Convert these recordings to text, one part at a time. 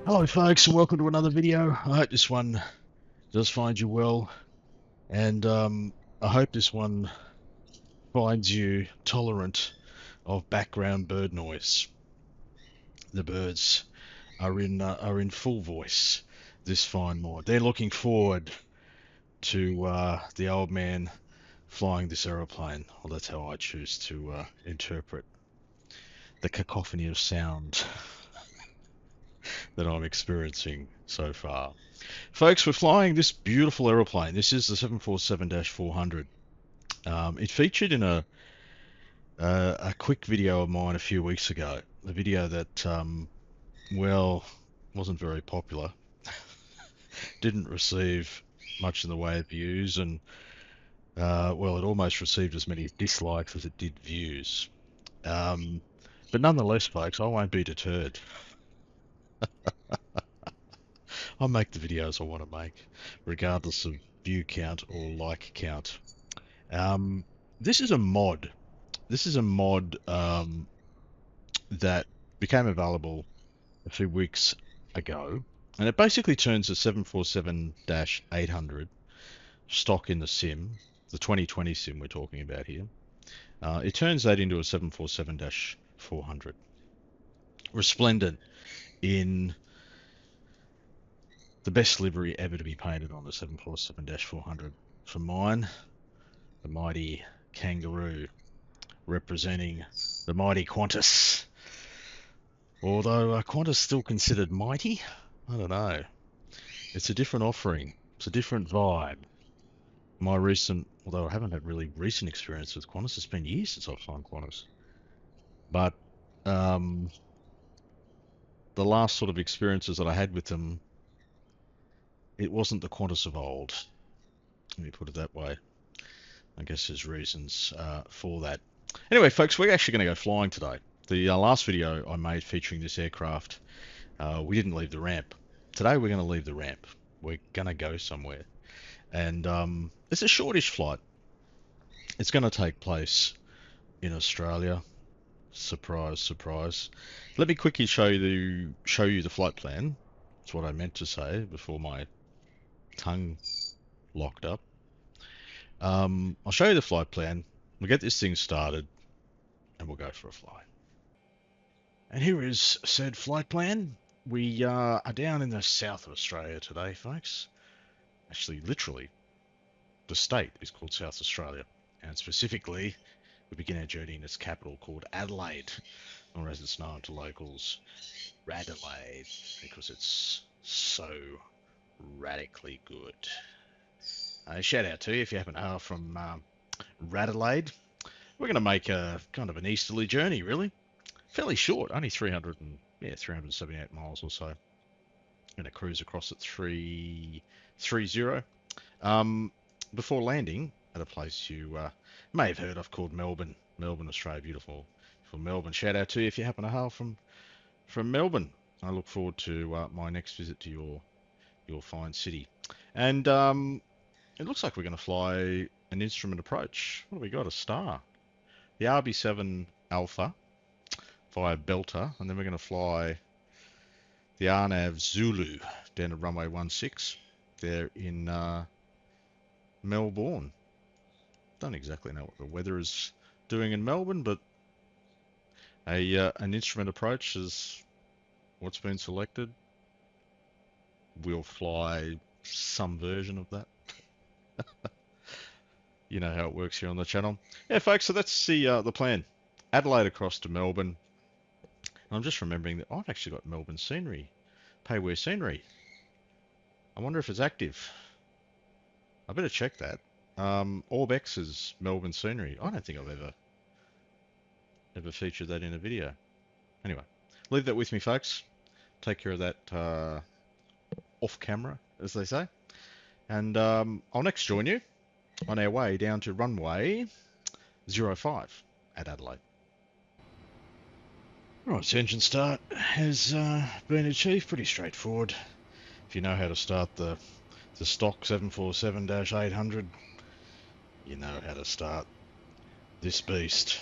Hello folks and welcome to another video. I hope this one does find you well, and I hope this one finds you tolerant of background bird noise. The birds are in full voice this fine morning. They're looking forward to the old man flying this aeroplane. Well, that's how I choose to interpret the cacophony of sound that I'm experiencing so far. Folks, we're flying this beautiful aeroplane. This is the 747-400. It featured in a quick video of mine a few weeks ago. A video that, well, wasn't very popular. Didn't receive much in the way of views, and, well, it almost received as many dislikes as it did views. But nonetheless, folks, I won't be deterred. I'll make the videos I want to make, regardless of view count or like count. This is a mod. This is a mod that became available a few weeks ago, and it basically turns the 747-800 stock in the sim, the 2020 sim we're talking about here. It turns that into a 747-400, resplendent in the best livery ever to be painted on the 747-400. For mine, the mighty kangaroo, representing the mighty Qantas. Although Qantas still considered mighty, I don't know. It's a different offering. It's a different vibe. My recent, although I haven't had really recent experience with Qantas, it's been years since I've flown Qantas. But the last sort of experiences that I had with them, it wasn't the Qantas of old. Let me put it that way. I guess there's reasons for that. Anyway, folks, we're actually going to go flying today. The last video I made featuring this aircraft, we didn't leave the ramp. Today we're going to leave the ramp. We're going to go somewhere. And it's a shortish flight. It's going to take place in Australia. Surprise, surprise. Let me quickly show you the flight plan. That's what I meant to say before my tongue locked up. I'll show you the flight plan. We'll get this thing started and we'll go for a fly. And here is said flight plan. We are down in the south of Australia today, folks. Actually, literally, the state is called South Australia. And specifically, we begin our journey in its capital called Adelaide, or as it's known to locals, Radelaide, because it's so radically good. Shout out to you if you happen to hail from Radelaide. We're going to make a kind of an easterly journey, really. Fairly short, only 378 miles or so. I'm going to cruise across at 330. Before landing at a place you may have heard of called Melbourne. Melbourne, Australia, beautiful Melbourne. Shout out to you if you happen to hail from Melbourne. I look forward to my next visit to your fine city. And it looks like we're going to fly an instrument approach. What have we got? A star. The RB7 Alpha via Belter, and then we're going to fly the RNAV Zulu down to runway 16 there in Melbourne. Don't exactly know what the weather is doing in Melbourne, but an instrument approach is what's been selected. We'll fly some version of that. You know how it works here on the channel. Yeah, folks, so that's the plan. Adelaide across to Melbourne. I'm just remembering that I've actually got Melbourne scenery, payware scenery. I wonder if it's active. I better check that. Orbex is Melbourne scenery. I don't think I've ever featured that in a video. Anyway, leave that with me, folks. Take care of that off camera, as they say. And I'll next join you on our way down to runway 05 at Adelaide. Right, so engine start has been achieved. Pretty straightforward. If you know how to start the stock 747-800, you know how to start this beast.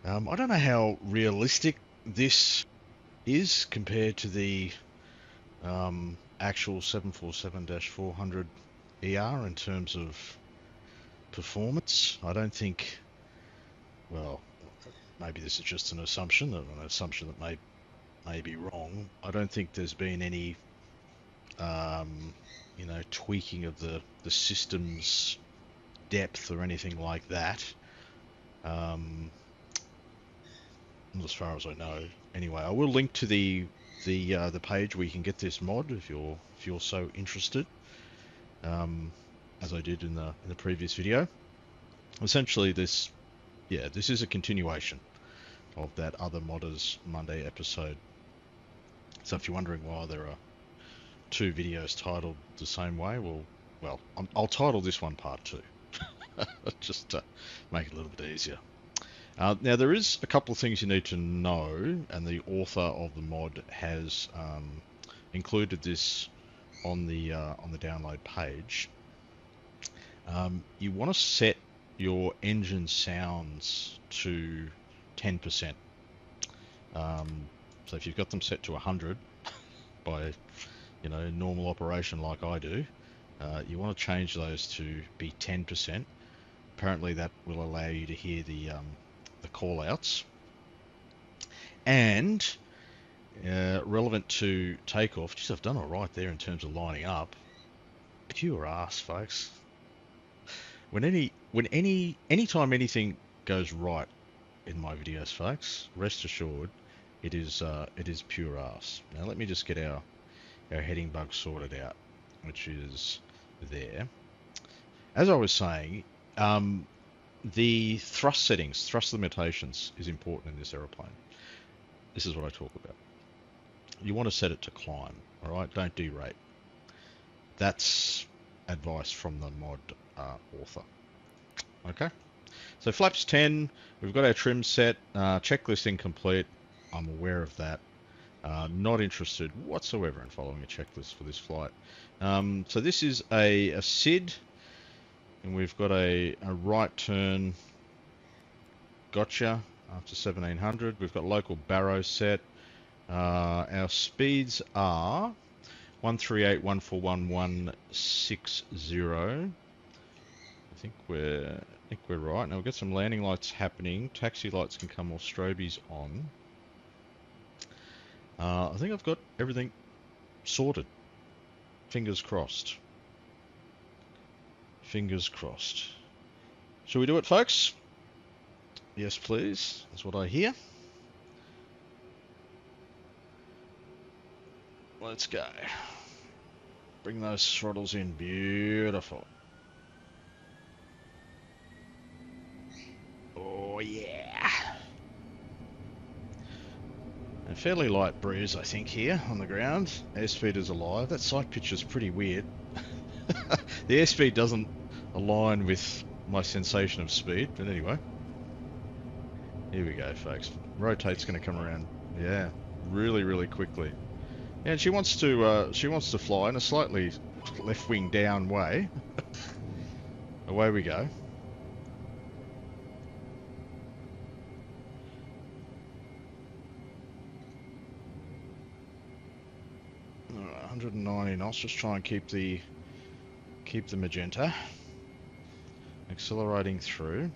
I don't know how realistic this is compared to the actual 747-400 ER in terms of performance. I don't think, well, maybe this is just an assumption that may be wrong. I don't think there's been any, tweaking of the system's depth or anything like that. As far as I know. Anyway, I will link to the page where you can get this mod if you're so interested. As I did in the previous video. Essentially, this is a continuation of that other Modders Monday episode. So if you're wondering why there are two videos titled the same way, well, I'll title this one Part 2, just to make it a little bit easier. Now there is a couple of things you need to know, and the author of the mod has included this on the download page. You want to set your engine sounds to 10%. So if you've got them set to 100 by normal operation like I do, you want to change those to be 10%. Apparently that will allow you to hear the call outs. And relevant to takeoff, geez, I've done all right there in terms of lining up. Pure ass, folks. Anytime anything goes right in my videos, folks, rest assured it is pure ass. Now let me just get our heading bug sorted out, which is there. As I was saying, the thrust settings, thrust limitations is important in this aeroplane. This is what I talk about. You want to set it to climb, all right? Don't derate. That's advice from the mod author. Okay, so flaps 10, we've got our trim set, checklist incomplete. I'm aware of that. Not interested whatsoever in following a checklist for this flight. So this is a SID, and we've got a right turn gotcha after 1700. We've got local barrow set. Our speeds are 138.141.160. I think we're right. Now we've got some landing lights happening. Taxi lights can come off. Strobies on. I think I've got everything sorted. Fingers crossed. Fingers crossed. Shall we do it, folks? Yes, please. That's what I hear. Let's go. Bring those throttles in. Beautiful. Oh, yeah. A fairly light breeze, I think, here on the ground. Airspeed is alive. That sight picture is pretty weird. The airspeed doesn't align with my sensation of speed, but anyway. Here we go, folks. Rotate's going to come around. Yeah, really, really quickly. Yeah, and she wants to fly in a slightly left wing down way. Away we go. All right, 190 knots. Just try and keep the magenta. Accelerating through.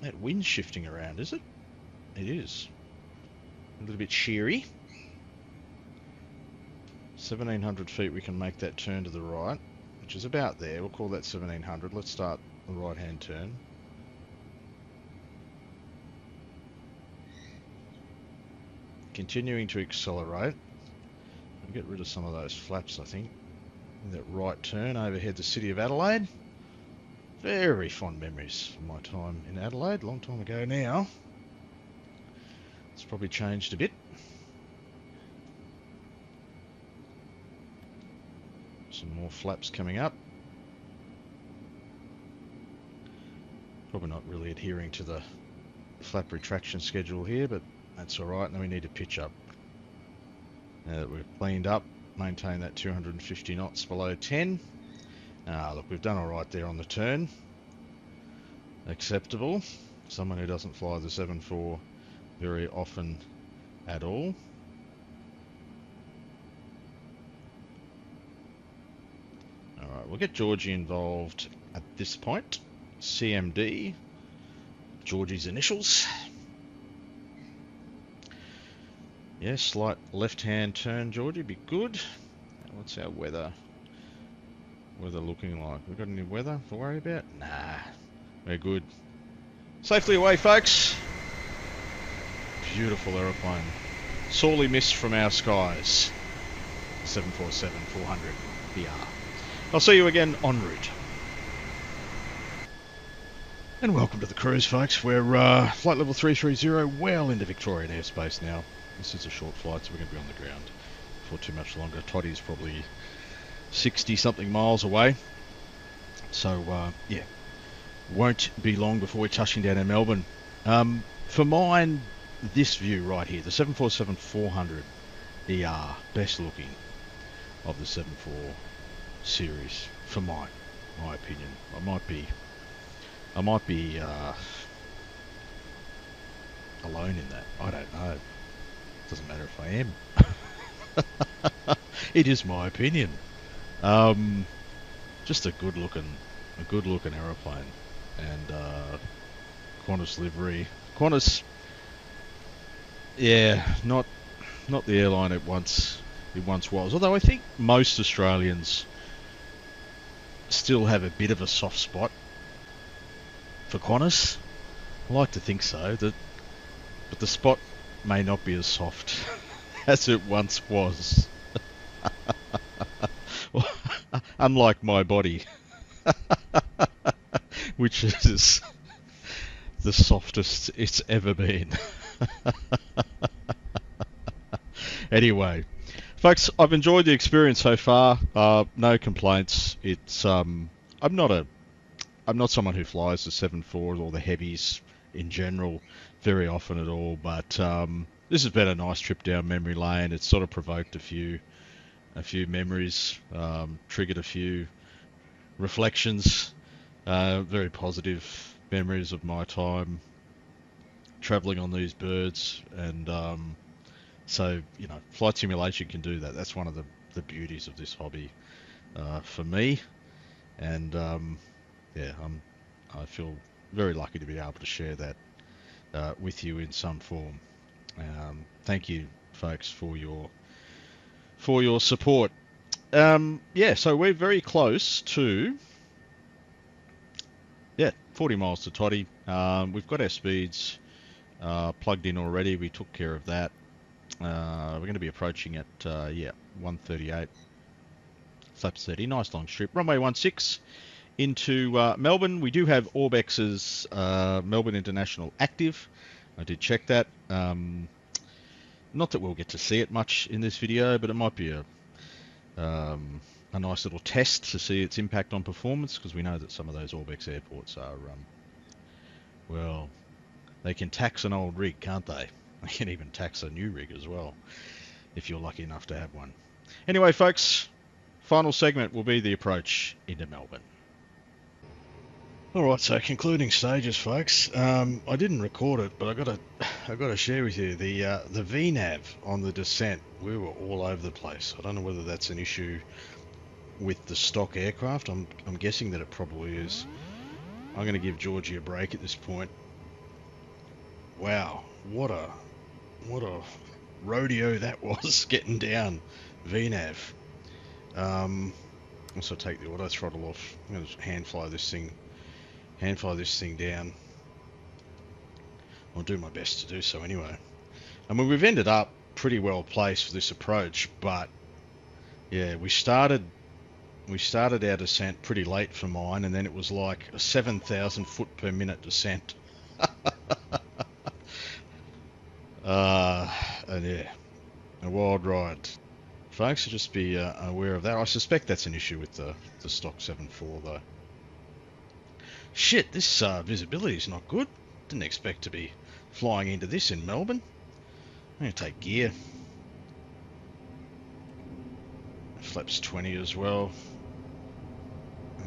That wind's shifting around, is it? It is. A little bit sheery. 1700 feet, we can make that turn to the right, which is about there. We'll call that 1700. Let's start the right-hand turn. Continuing to accelerate. We'll get rid of some of those flaps, I think. That right turn overhead the city of Adelaide. Very fond memories of my time in Adelaide, a long time ago now. It's probably changed a bit. Some more flaps coming up. Probably not really adhering to the flap retraction schedule here, but that's alright. Now we need to pitch up. Now that we've cleaned up, maintain that 250 knots below 10. Look, we've done alright there on the turn. Acceptable. Someone who doesn't fly the 7.4 very often at all. Alright, we'll get Georgie involved at this point. CMD, Georgie's initials. Yeah, slight left-hand turn, Georgie, be good. What's our weather looking like? We got any weather to worry about? Nah, we're good. Safely away, folks. Beautiful aeroplane. Sorely missed from our skies. 747-400 BR. I'll see you again en route. And welcome to the cruise, folks. We're flight level 330, well into Victorian airspace now. This is a short flight, so we're going to be on the ground for too much longer. Toddy's probably 60-something miles away. So, yeah, won't be long before we're touching down in Melbourne. For mine, this view right here, the 747-400 ER, best looking of the 7.4 series, for my opinion. I might be alone in that. I don't know. Doesn't matter if I am. It is my opinion. Just a good looking aeroplane, and Qantas livery. Qantas, yeah, not the airline it once was. Although I think most Australians still have a bit of a soft spot for Qantas. I like to think so, but the spot may not be as soft as it once was. Unlike my body, which is the softest it's ever been. Anyway, folks, I've enjoyed the experience so far. No complaints. It's I'm not someone who flies the 7.4s or the heavies in general very often at all, but this has been a nice trip down memory lane. It's sort of provoked a few memories, triggered a few reflections, very positive memories of my time traveling on these birds. And so, you know, flight simulation can do that. That's one of the beauties of this hobby for me. And yeah, I feel very lucky to be able to share that with you in some form. Thank you, folks, for your support. Yeah, so we're very close to 40 miles to Toddy. We've got our speeds plugged in already. We took care of that. We're going to be approaching at 138 flaps 30. Nice long strip. Runway 16 into Melbourne. We do have Orbex's Melbourne International active. I did check that. Not that we'll get to see it much in this video, but it might be a nice little test to see its impact on performance, because we know that some of those Orbex airports are, well, they can tax an old rig, can't they? They can even tax a new rig as well, if you're lucky enough to have one. Anyway, folks, final segment will be the approach into Melbourne. Alright, so concluding stages, folks. I didn't record it, but I got to share with you the VNAV on the descent. We were all over the place. I don't know whether that's an issue with the stock aircraft. I'm guessing that it probably is. I'm going to give Georgie a break at this point. Wow, what a rodeo that was, getting down VNAV. Also take the auto throttle off. I'm going to hand fly this thing down. I'll do my best to do so anyway. I mean, we've ended up pretty well placed for this approach, but yeah, we started our descent pretty late for mine, and then it was like a 7,000 foot per minute descent. And yeah, a wild ride, folks. So just be aware of that. I suspect that's an issue with the stock 7.4 though. Shit, this visibility is not good. Didn't expect to be flying into this in Melbourne. I'm going to take gear. Flaps 20 as well.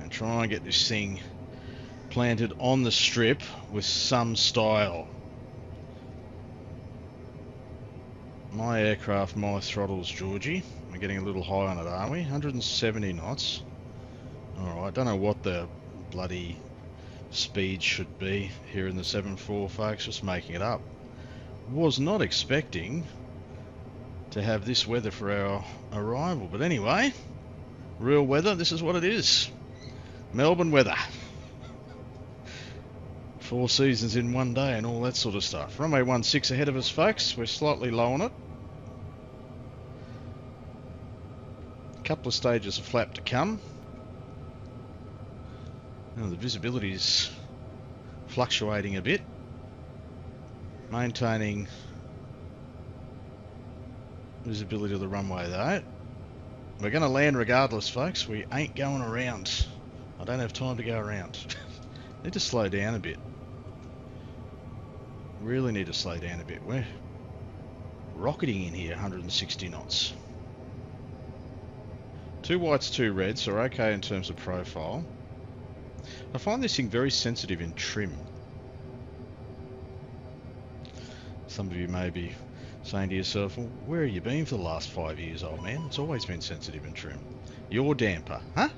And try and get this thing planted on the strip with some style. My aircraft, my throttles, Georgie. We're getting a little high on it, aren't we? 170 knots. Alright, don't know what the bloody speed should be here in the 7.4, folks. Just making it up. Was not expecting to have this weather for our arrival. But anyway, real weather, this is what it is. Melbourne weather. 4 seasons in one day and all that sort of stuff. Runway 16 ahead of us, folks. We're slightly low on it. A couple of stages of flap to come. Now the visibility is fluctuating a bit. Maintaining visibility of the runway though. We're going to land regardless, folks. We ain't going around. I don't have time to go around. Need to slow down a bit. Really need to slow down a bit. We're rocketing in here, 160 knots. 2 whites, 2 reds, so we're okay in terms of profile. I find this thing very sensitive in trim. Some of you may be saying to yourself, well, where have you been for the last 5 years, old man? It's always been sensitive in trim. Yaw damper, huh?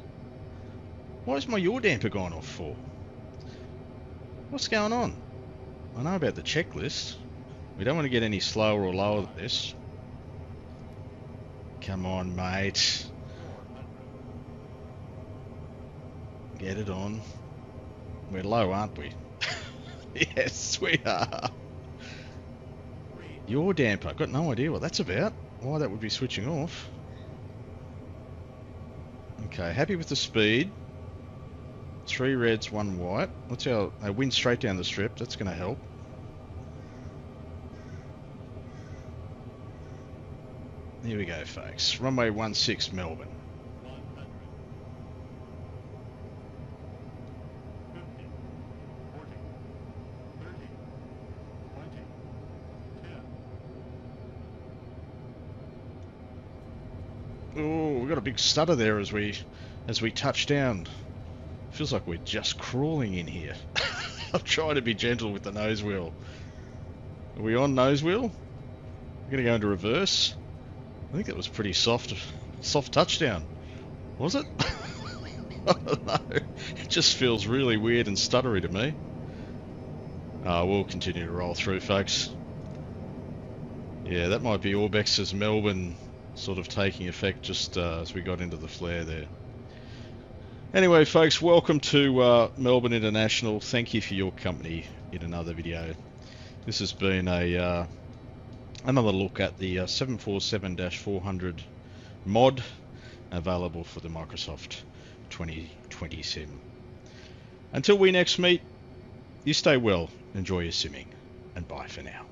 Why's my yaw damper gone off for? What's going on? I know about the checklist. We don't want to get any slower or lower than this. Come on, mate. Get it on. We're low, aren't we? Yes, we are. Yaw damper. Got no idea what that's about. Why that would be switching off. Okay, happy with the speed. 3 reds, 1 white. Let's see how I wind straight down the strip. That's going to help. Here we go, folks. Runway 16, Melbourne. 100, 50, 40, 30, 20, 10. Oh, we've got a big stutter there as we touch down. Feels like we're just crawling in here. I'm trying to be gentle with the nose wheel. Are we on nose wheel? We're going to go into reverse. I think that was pretty soft touchdown. Was it? I don't know. It just feels really weird and stuttery to me. We'll continue to roll through, folks. Yeah, that might be Orbex's Melbourne sort of taking effect just as we got into the flare there. Anyway, folks, welcome to Melbourne International. Thank you for your company in another video. This has been a another look at the 747-400 mod available for the Microsoft 2020 sim. Until we next meet, you stay well, enjoy your simming, and bye for now.